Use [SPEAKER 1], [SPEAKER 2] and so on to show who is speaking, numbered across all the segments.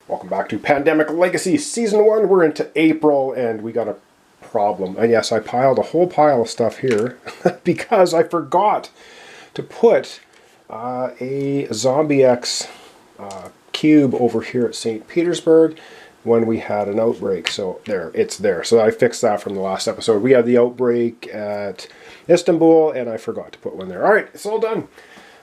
[SPEAKER 1] Welcome back to Pandemic Legacy Season 1. We're into April and we got a problem. And yes, I piled a whole pile of stuff here because I forgot to put a Zombie X cube over here at St. Petersburg when we had an outbreak. So there, it's there. So I fixed that from the last episode. We had the outbreak at Istanbul and I forgot to put one there. All right, it's all done.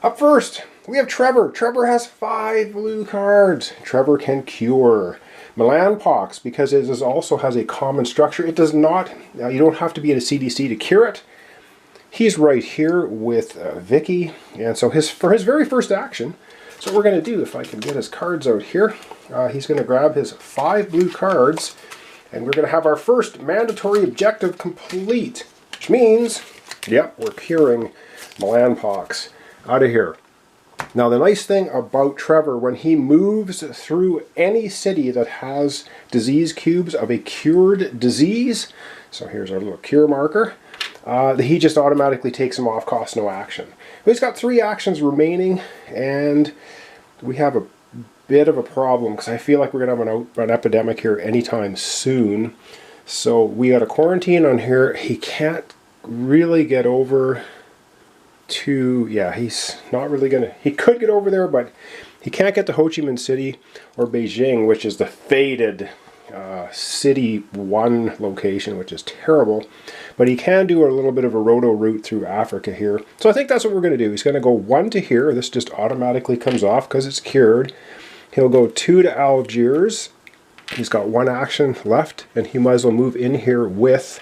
[SPEAKER 1] Up first, we have Trevor. Trevor has 5 blue cards. Trevor can cure Milan pox because it also has a common structure. It does not, you don't have to be at a CDC to cure it. He's right here with Vicky, and so for his very first action, so what we're going to do, if I can get his cards out here, he's going to grab his 5 blue cards, and we're going to have our first mandatory objective complete, which means, yep, we're curing Milan pox. Out of here. Now the nice thing about Trevor, when he moves through any city that has disease cubes of a cured disease, so here's our little cure marker, he just automatically takes them off, cost no action. But he's got 3 actions remaining, and we have a bit of a problem because I feel like we're going to have an epidemic here anytime soon. So we got a quarantine on here. He can't really get over to, yeah, he's not really gonna, he could get over there, but he can't get to Ho Chi Minh City or Beijing, which is the faded City 1 location, which is terrible. But he can do a little bit of a roto route through Africa here. So I think that's what we're going to do. He's going to go 1 to here. This just automatically comes off because it's cured. He'll go 2 to Algiers. He's got 1 action left, and he might as well move in here with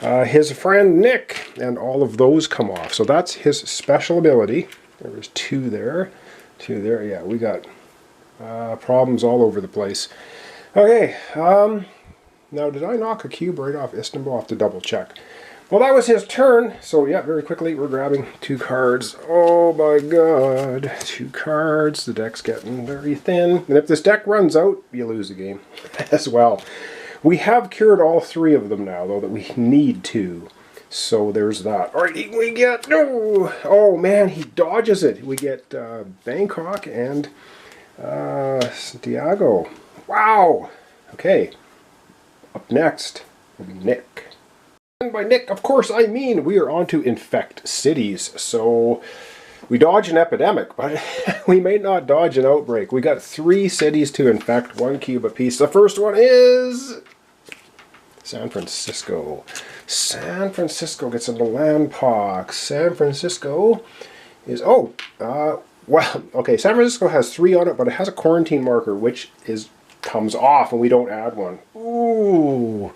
[SPEAKER 1] his friend Nick, and all of those come off. So that's his special ability. There's 2 there, 2 there. Yeah, we got problems all over the place. Okay, now did I knock a cube right off Istanbul? I'll have to double check. Well, that was his turn. So yeah, very quickly we're grabbing 2 cards. Oh my god, 2 cards. The deck's getting very thin. And if this deck runs out, you lose the game as well. We have cured all 3 of them now, though, that we need to. So there's that. All right, we get... Oh, man, he dodges it. We get Bangkok and Santiago. Wow. Okay. Up next will be Nick. And by Nick, of course, I mean we are on to infect cities. So we dodge an epidemic, but we may not dodge an outbreak. We got 3 cities to infect, 1 cube apiece. The first one is San Francisco. San Francisco gets a Milan pox. San Francisco is, well, okay, San Francisco has 3 on it, but it has a quarantine marker, which comes off, and we don't add one. Ooh,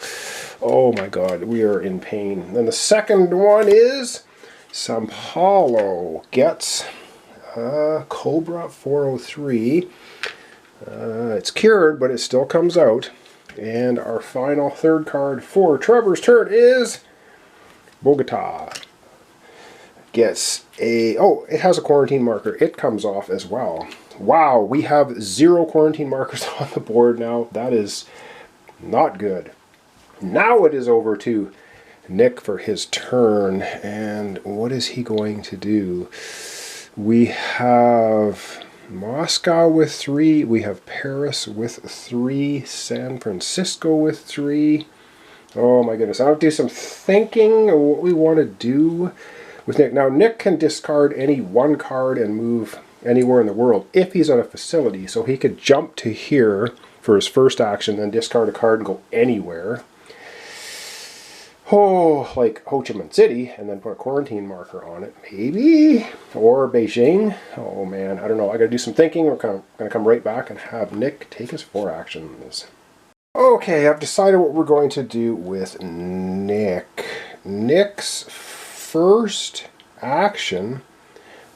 [SPEAKER 1] oh my god, we are in pain. Then the second one is Sao Paulo gets Cobra 403. It's cured, but it still comes out. And our final 3rd card for Trevor's turn is Bogota. Gets it has a quarantine marker. It comes off as well. Wow, we have 0 quarantine markers on the board now. That is not good. Now it is over to Nick for his turn. And what is he going to do? We have Moscow with 3, we have Paris with 3, San Francisco with 3. Oh my goodness, I'll do some thinking of what we want to do with Nick. Now Nick can discard any 1 card and move anywhere in the world if he's at a facility, so he could jump to here for his first action, then discard a card and go anywhere. Oh, like Ho Chi Minh City, and then put a quarantine marker on it, maybe? Or Beijing? Oh man, I don't know. I gotta do some thinking. We're going to come right back and have Nick take his 4 actions. Okay, I've decided what we're going to do with Nick. Nick's first action,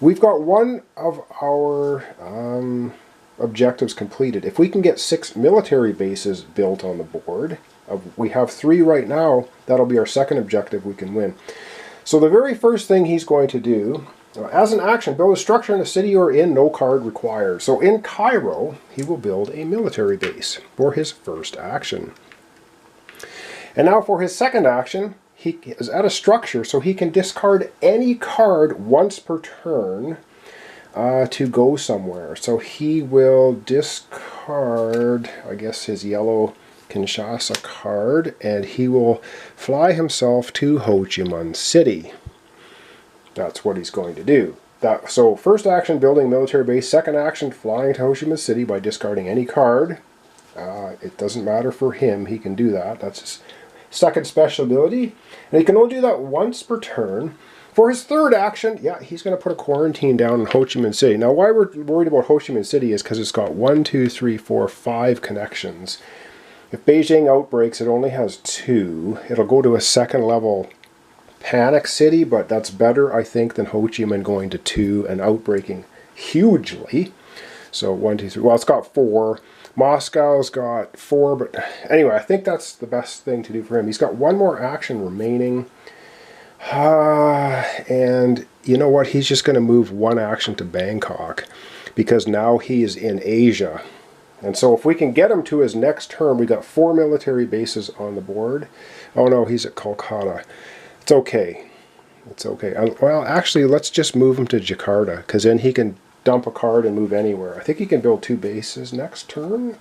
[SPEAKER 1] we've got 1 of our objectives completed. If we can get 6 military bases built on the board, we have 3 right now, that'll be our 2nd objective we can win. So the very first thing he's going to do, as an action, build a structure in a city you're in, no card required. So in Cairo, he will build a military base for his first action. And now for his 2nd action, he is at a structure, so he can discard any card once per turn to go somewhere. So he will discard, I guess, his yellow Kinshasa card, and he will fly himself to Ho Chi Minh City. That's what he's going to do. So first action, building military base. Second action, flying to Ho Chi Minh City by discarding any card. It doesn't matter for him. He can do that. That's his second special ability. And he can only do that once per turn. For his third action, yeah, he's going to put a quarantine down in Ho Chi Minh City. Now, why we're worried about Ho Chi Minh City is because it's got 1, 2, 3, 4, 5 connections. If Beijing outbreaks, it only has 2. It'll go to a second level panic city, but that's better, I think, than Ho Chi Minh going to 2 and outbreaking hugely. So 1, 2, 3. Well, it's got 4. Moscow's got 4, but anyway, I think that's the best thing to do for him. He's got 1 more action remaining. And you know what? He's just going to move 1 action to Bangkok because now he's in Asia. And so if we can get him to his next turn, we got 4 military bases on the board. Oh no, he's at Kolkata. It's okay. It's okay. Well, actually, let's just move him to Jakarta because then he can dump a card and move anywhere. I think he can build 2 bases next turn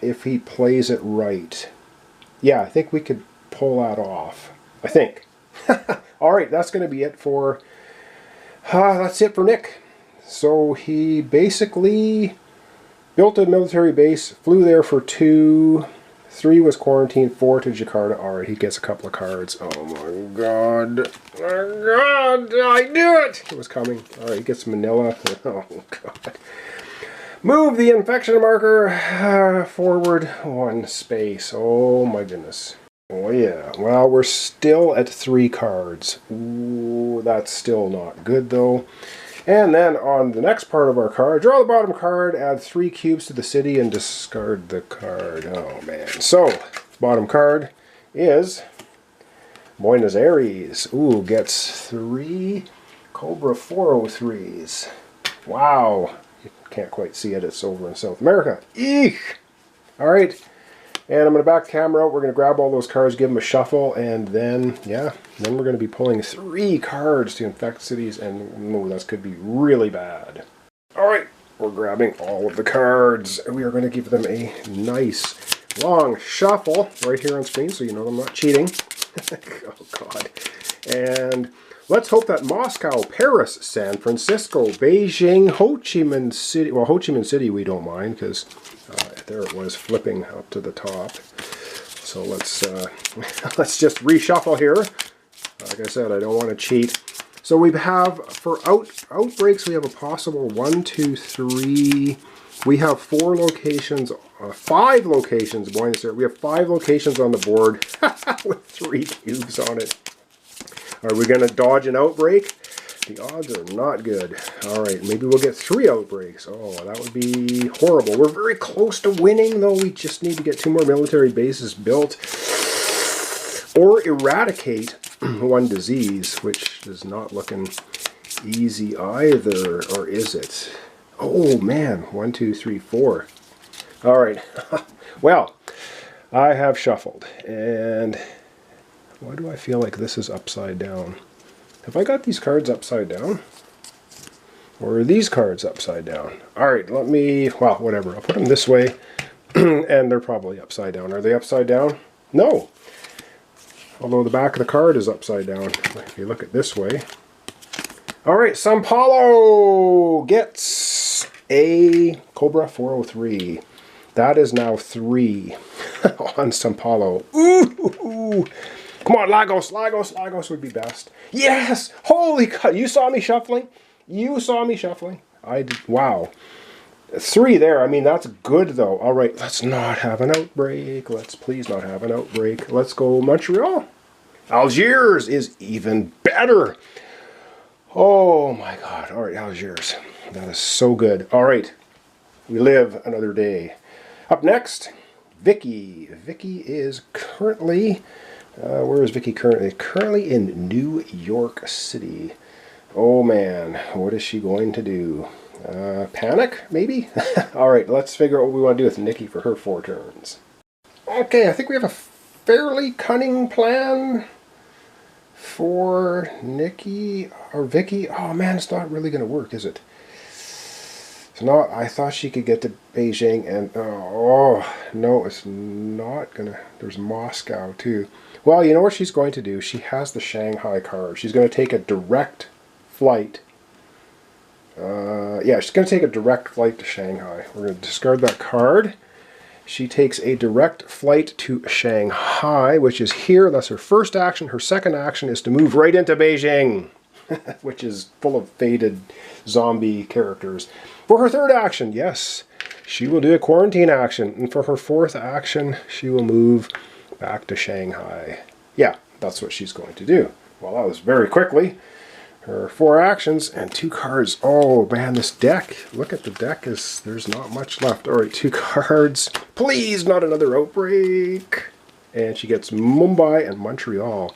[SPEAKER 1] if he plays it right. Yeah, I think we could pull that off. I think. All right, that's going to be it for. That's it for Nick. So he basically built a military base, flew there for 2. 3 was quarantined, 4 to Jakarta. All right, he gets a couple of cards. Oh my God! Oh God! I knew it! It was coming. All right, he gets Manila. Oh God! Move the infection marker forward 1 space. Oh my goodness. Oh yeah. Well, we're still at 3 cards. Ooh, that's still not good though. And then on the next part of our card, draw the bottom card, add 3 cubes to the city, and discard the card. Oh man. So, bottom card is Buenos Aires. Ooh, gets 3 Cobra 403s. Wow. You can't quite see it. It's over in South America. Eek! Alright. And I'm going to back the camera out. We're going to grab all those cards, give them a shuffle, and then, yeah, then we're going to be pulling 3 cards to infect cities, and oh, that could be really bad. All right, we're grabbing all of the cards. We are going to give them a nice long shuffle right here on screen, so you know I'm not cheating. Oh, God. And let's hope that Moscow, Paris, San Francisco, Beijing, Ho Chi Minh City, well, Ho Chi Minh City we don't mind, because there it was flipping up to the top. So let's let's just reshuffle here. Like I said, I don't want to cheat. So we have for outbreaks, we have a possible 1, 2, 3. We have 4 locations, 5 locations. Boy, we have 5 locations on the board with 3 cubes on it. Are we going to dodge an outbreak? The odds are not good. All right, maybe we'll get 3 outbreaks. Oh, that would be horrible. We're very close to winning, though. We just need to get 2 more military bases built or eradicate 1 disease, which is not looking easy either. Or is it? Oh, man. 1, 2, 3, 4. All right. Well, I have shuffled. And why do I feel like this is upside down? Have I got these cards upside down? Or are these cards upside down? Alright, let me, well, whatever. I'll put them this way. And they're probably upside down. Are they upside down? No. Although the back of the card is upside down. If you look at this way. Alright, Sao Paulo gets a Cobra 403. That is now 3 on Sao Paulo. Ooh! Come on, Lagos, Lagos, Lagos would be best. Yes! Holy God, you saw me shuffling? You saw me shuffling? I did, wow. 3 there, I mean, that's good though. All right, let's not have an outbreak. Let's please not have an outbreak. Let's go Montreal. Algiers is even better. Oh my God, all right, Algiers. That is so good. All right, we live another day. Up next, Vicky. Vicky is currently... where is Vicky currently? Currently in New York City. Oh man, what is she going to do? Panic, maybe? Alright, let's figure out what we want to do with Nikki for her 4 turns. Okay, I think we have a fairly cunning plan for Nikki or Vicky. Oh man, it's not really going to work, is it? It's not, I thought she could get to Beijing, and oh, no, it's not gonna. There's Moscow too. Well, you know what she's going to do? She has the Shanghai card. She's going to take a direct flight. Yeah, she's going to take a direct flight to Shanghai. We're going to discard that card. She takes a direct flight to Shanghai, which is here. That's her first action. Her second action is to move right into Beijing, which is full of faded zombie characters. For her third action, yes, she will do a quarantine action. And for her fourth action, she will move back to Shanghai. Yeah, that's what she's going to do. Well, that was very quickly. Her 4 actions and 2 cards. Oh man, this deck. Look at the deck. There's not much left. Alright, 2 cards. Please, not another outbreak. And she gets Mumbai and Montreal.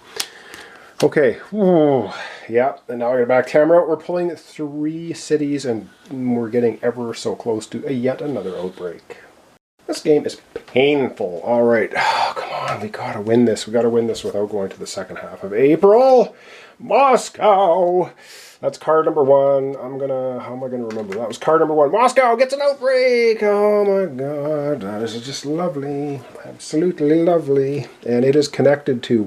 [SPEAKER 1] Okay. Ooh. Yeah, and now we're going to back camera out. We're pulling 3 cities and we're getting ever so close to yet another outbreak. This game is painful. Alright. Oh, come on. We gotta win this. We gotta win this without going to the second half of April. Moscow! That's card number 1. How am I gonna remember? That was card number 1. Moscow gets an outbreak! Oh my god. That is just lovely. Absolutely lovely. And it is connected to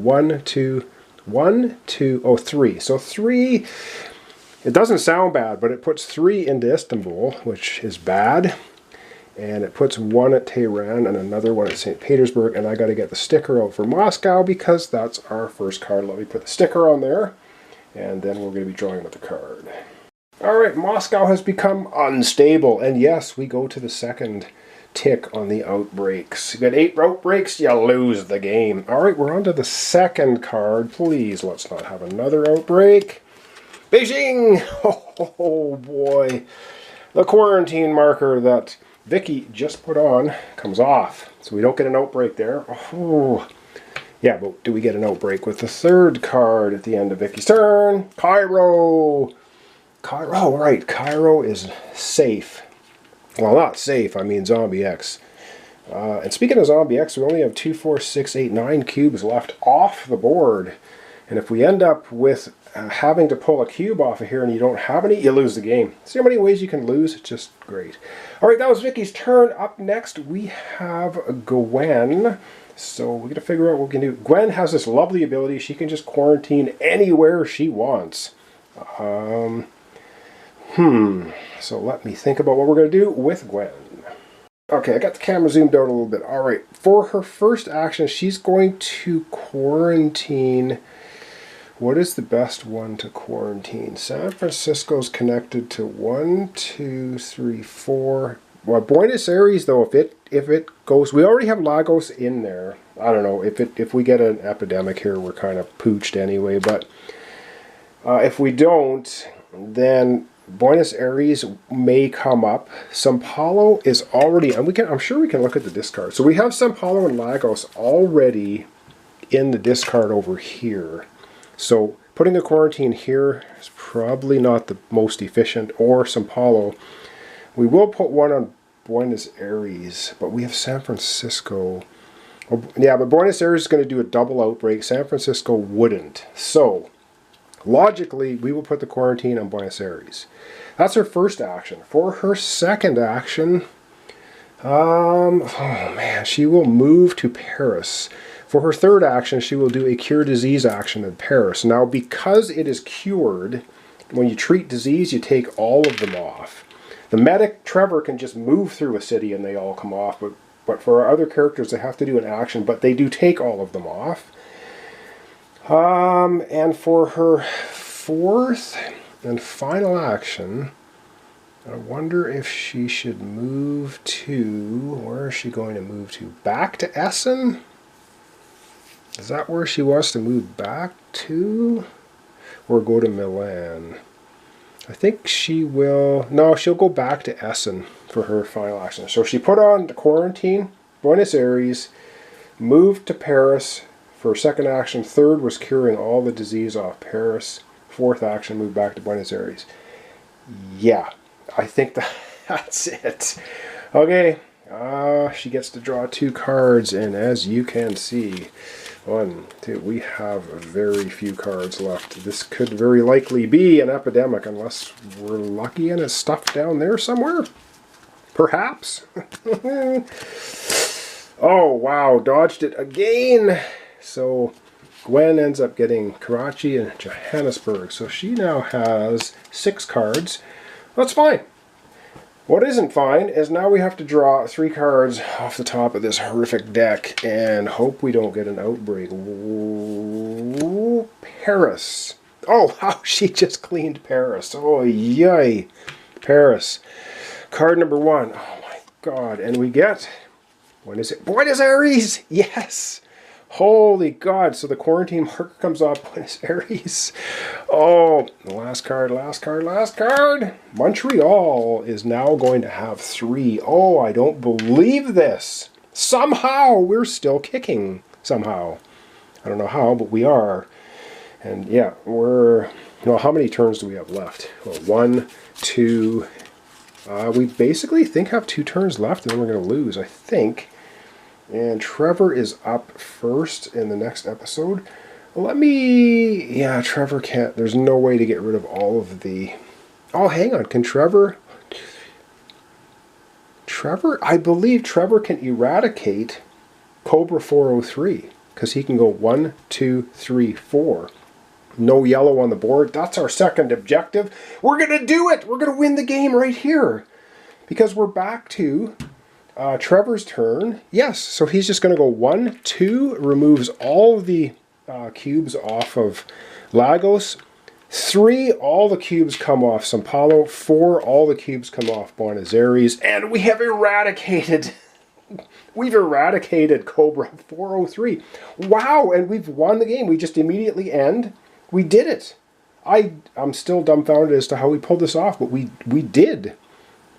[SPEAKER 1] 3. So 3, it doesn't sound bad, but it puts 3 into Istanbul, which is bad. And it puts 1 at Tehran and another 1 at St. Petersburg. And I got to get the sticker out for Moscow because that's our first card. Let me put the sticker on there. And then we're going to be drawing another card. Alright, Moscow has become unstable. And yes, we go to the second tick on the outbreaks. You got 8 outbreaks, you lose the game. Alright, we're on to the second card. Please, let's not have another outbreak. Beijing! Oh boy. The quarantine marker that Vicky just put on comes off, so we don't get an outbreak there. Oh, yeah, but do we get an outbreak with the third card at the end of Vicky's turn? Cairo! Cairo, right, Cairo is safe. Well, not safe, I mean Zombie X. And speaking of Zombie X, we only have 2, 4, 6, 8, 9 cubes left off the board. And if we end up with having to pull a cube off of here and you don't have any, you lose the game. See how many ways you can lose? It's just great. Alright, that was Vicky's turn. Up next, we have Gwen. So we got to figure out what we can do. Gwen has this lovely ability. She can just quarantine anywhere she wants. So let me think about what we're going to do with Gwen. Okay, I got the camera zoomed out a little bit. Alright, for her first action, she's going to quarantine. What is the best one to quarantine? San Francisco's connected to 1, 2, 3, 4. Well, Buenos Aires, though, if it goes, we already have Lagos in there. I don't know, if we get an epidemic here, we're kind of pooched anyway. But if we don't, then Buenos Aires may come up. Sao Paulo is already, and I'm sure we can look at the discard. So we have Sao Paulo and Lagos already in the discard over here. So putting a quarantine here is probably not the most efficient, or Sao Paulo. We will put 1 on Buenos Aires, but we have San Francisco. Oh, yeah, but Buenos Aires is going to do a double outbreak. San Francisco wouldn't. So logically, we will put the quarantine on Buenos Aires. That's her first action. For her second action, oh man, she will move to Paris. For her third action, she will do a cure disease action in Paris. Now, because it is cured, when you treat disease, you take all of them off. The medic, Trevor, can just move through a city and they all come off, but for our other characters, they have to do an action, but they do take all of them off. And for her fourth and final action, I wonder if she should move to, where is she going to move to? Back to Essen? Is that where she wants to move back to? Or go to Milan? I think she will, no, she'll go back to Essen for her final action. So she put on the quarantine, Buenos Aires, moved to Paris for second action. Third was curing all the disease off Paris. Fourth action, moved back to Buenos Aires. Yeah, I think that's it. Okay, she gets to draw 2 cards, and as you can see, 1, 2, we have very few cards left. This could very likely be an epidemic unless we're lucky and it's stuffed down there somewhere. Perhaps. Oh, wow. Dodged it again. So Gwen ends up getting Karachi and Johannesburg. So she now has 6 cards. That's fine. What isn't fine is now we have to draw 3 cards off the top of this horrific deck and hope we don't get an outbreak. Ooh, Paris. Oh, how she just cleaned Paris. Oh, yay. Paris. Card number 1. Oh, my God. And we get... When is it? Buenos Aires! Yes! Holy God. So the quarantine marker comes off Buenos Aires. Oh, the last card, last card, last card. Montreal is now going to have 3. Oh, I don't believe this. Somehow we're still kicking. Somehow. I don't know how, but we are. And yeah, we're... Well, how many turns do we have left? Well, 1, 2... we basically have 2 turns left and then we're going to lose, I think. And Trevor is up first in the next episode. Let me... Yeah, Trevor can't... There's no way to get rid of all of the... Oh, hang on. Can Trevor... I believe Trevor can eradicate Cobra 403. Because he can go 1, 2, 3, 4. No yellow on the board. That's our second objective. We're going to do it! We're going to win the game right here. Because we're back to... Trevor's turn. Yes, so he's just going to go 1, 2, removes all the cubes off of Lagos. 3, all the cubes come off Sao Paulo. 4, all the cubes come off Buenos Aires. And we have eradicated... We've eradicated Cobra 403. Wow, and we've won the game. We just immediately end. We did it. I'm still dumbfounded as to how we pulled this off, but we did.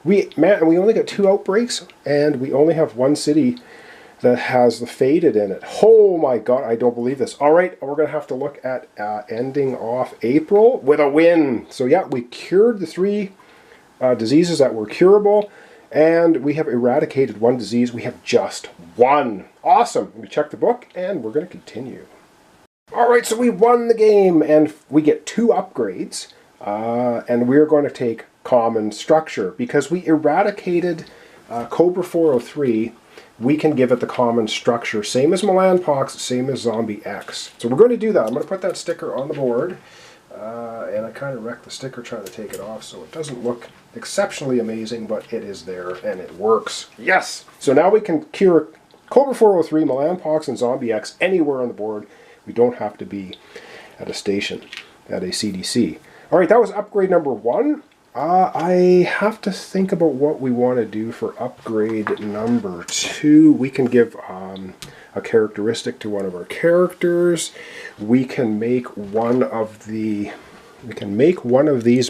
[SPEAKER 1] We only got 2 outbreaks, and we only have 1 city that has the faded in it. Oh my God, I don't believe this. All right, we're going to have to look at ending off April with a win. So yeah, we cured the 3 diseases that were curable, and we have eradicated 1 disease. We have just 1. Awesome. We check the book, and we're going to continue. All right, so we won the game, and we get 2 upgrades, and we're going to take common structure. Because we eradicated Cobra 403, we can give it the common structure. Same as Milan Pox, same as Zombie X. So we're going to do that. I'm going to put that sticker on the board. And I kind of wrecked the sticker trying to take it off, so it doesn't look exceptionally amazing, but it is there, and it works. Yes! So now we can cure Cobra 403, Milan Pox, and Zombie X anywhere on the board. We don't have to be at a station, at a CDC. All right, that was upgrade number 1. I have to think about what we want to do for upgrade number 2. We can give a characteristic to one of our characters. We can make one of these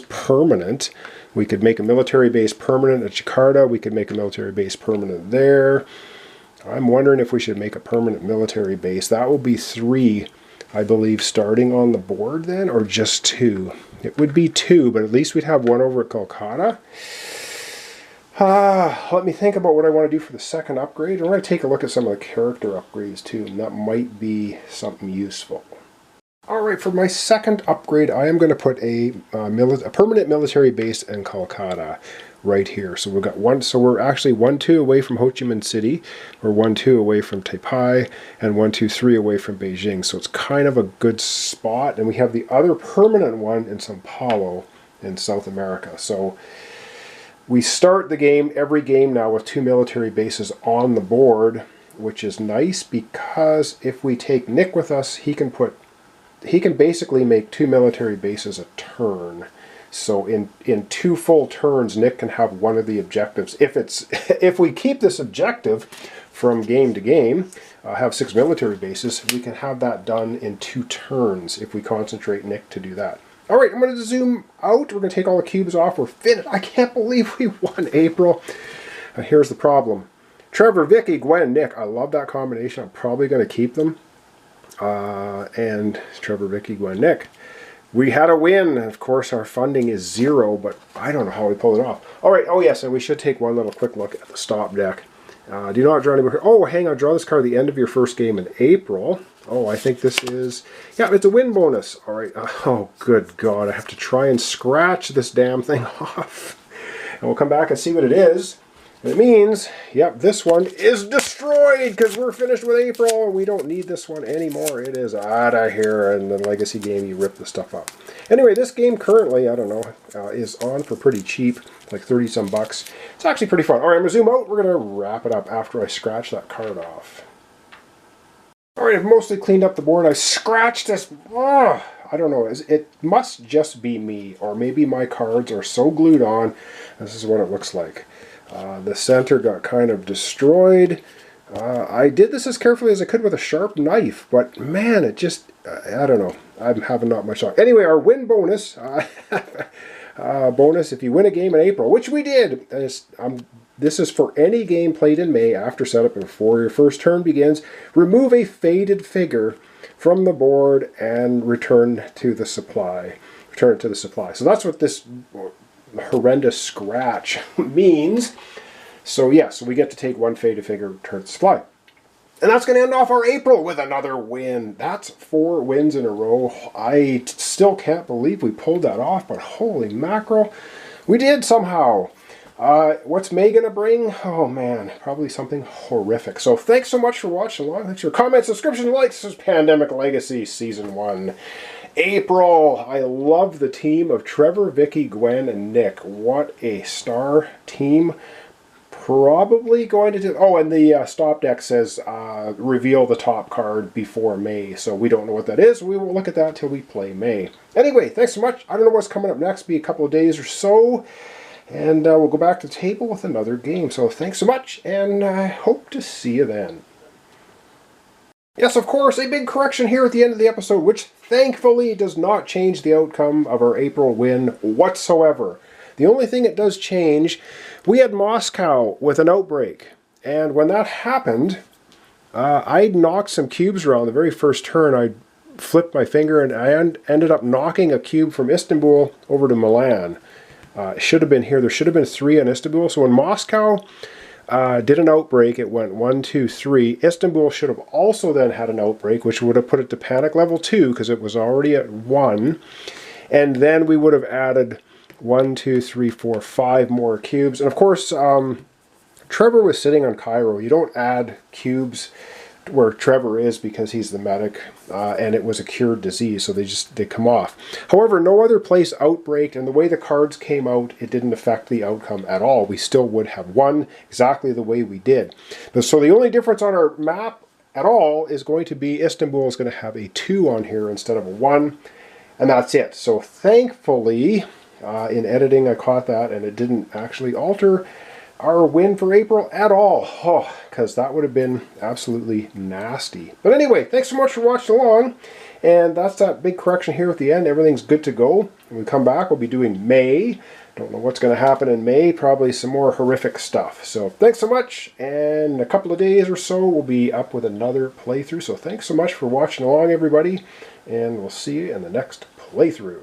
[SPEAKER 1] permanent. We could make a military base permanent at Jakarta. We could make a military base permanent there. I'm wondering if we should make a permanent military base. That will be 3, I believe, starting on the board then, or just 2. It would be 2, but at least we'd have 1 over at Kolkata. Let me think about what I want to do for the second upgrade. I'm going to take a look at some of the character upgrades too, and that might be something useful. Alright, for my second upgrade, I am going to put a permanent military base in Kolkata right here. So we've got 1, so we're actually 1-2 away from Ho Chi Minh City, we're 1-2 away from Taipei, and 1-2-3 away from Beijing. So it's kind of a good spot, and we have the other permanent one in Sao Paulo in South America. So we start the game, every game now, with 2 military bases on the board, which is nice because if we take Nick with us, he can basically make 2 military bases a turn. So in 2 full turns, Nick can have one of the objectives. If we keep this objective from game to game, have 6 military bases, we can have that done in 2 turns if we concentrate Nick to do that. All right, I'm going to zoom out. We're going to take all the cubes off. We're finished. I can't believe we won April. Here's the problem. Trevor, Vicky, Gwen, Nick. I love that combination. I'm probably going to keep them. And Trevor, Vicky, Gwen, Nick. We had a win. Of course, our funding is 0, but I don't know how we pulled it off. All right. Oh, yes, and we should take one little quick look at the stop deck. Do not draw anybody. Oh, hang on. Draw this card at the end of your first game in April. Oh, I think this is... Yeah, it's a win bonus. All right. Oh, good God. I have to try and scratch this damn thing off. And we'll come back and see what it is. It means, yep, this one is destroyed because we're finished with April. We don't need this one anymore. It is out of here. And the Legacy game, you rip the stuff up. Anyway, this game currently, I don't know, is on for pretty cheap, like 30 some bucks. It's actually pretty fun. All right, I'm going to zoom out. We're going to wrap it up after I scratch that card off. All right, I've mostly cleaned up the board. I scratched this. Oh, I don't know. It must just be me, or maybe my cards are so glued on. This is what it looks like. The center got kind of destroyed. I did this as carefully as I could with a sharp knife, but man, it just, I don't know. I'm having not much luck. Anyway, our win bonus, bonus if you win a game in April, which we did. This is for any game played in May after setup and before your first turn begins. Remove a faded figure from the board and return to the supply. Return it to the supply. So that's what this horrendous scratch means. So yes, we get to take one faded figure, return to the supply. And that's going to end off our April with another win. That's 4 wins in a row. I still can't believe we pulled that off, but holy mackerel, we did somehow. What's May going to bring? Oh man, probably something horrific. So thanks so much for watching along. Thanks for your comments, subscription, likes. This is Pandemic Legacy Season 1. April. I love the team of Trevor, Vicky, Gwen, and Nick. What a star team. Probably going to do... Oh, and the stop deck says reveal the top card before May. So we don't know what that is. We won't look at that until we play May. Anyway, thanks so much. I don't know what's coming up next. Be a couple of days or so. And we'll go back to the table with another game. So thanks so much, and I hope to see you then. Yes, of course, a big correction here at the end of the episode, which thankfully does not change the outcome of our April win whatsoever. The only thing it does change, we had Moscow with an outbreak. And when that happened, I knocked some cubes around the very first turn. I flipped my finger and I ended up knocking a cube from Istanbul over to Milan. It should have been here. There should have been 3 in Istanbul. So when Moscow did an outbreak, it went 1, 2, 3. Istanbul should have also then had an outbreak, which would have put it to panic level 2 because it was already at 1. And then we would have added 1, 2, 3, 4, 5 more cubes. And of course, Trevor was sitting on Cairo. You don't add cubes where Trevor is because he's the medic, and it was a cured disease, so they come off. However, no other place outbreaked, and the way the cards came out, it didn't affect the outcome at all. We still would have won exactly the way we did. But so the only difference on our map at all is going to be Istanbul is going to have a 2 on here instead of a 1, and that's it. So thankfully, in editing, I caught that, and it didn't actually alter our win for April at all. Oh, because that would have been absolutely nasty. But anyway, thanks so much for watching along. And that's that big correction here at the end. Everything's good to go. When we come back, we'll be doing May. Don't know what's going to happen in May. Probably some more horrific stuff. So thanks so much. And in a couple of days or so, we'll be up with another playthrough. So thanks so much for watching along, everybody. And we'll see you in the next playthrough.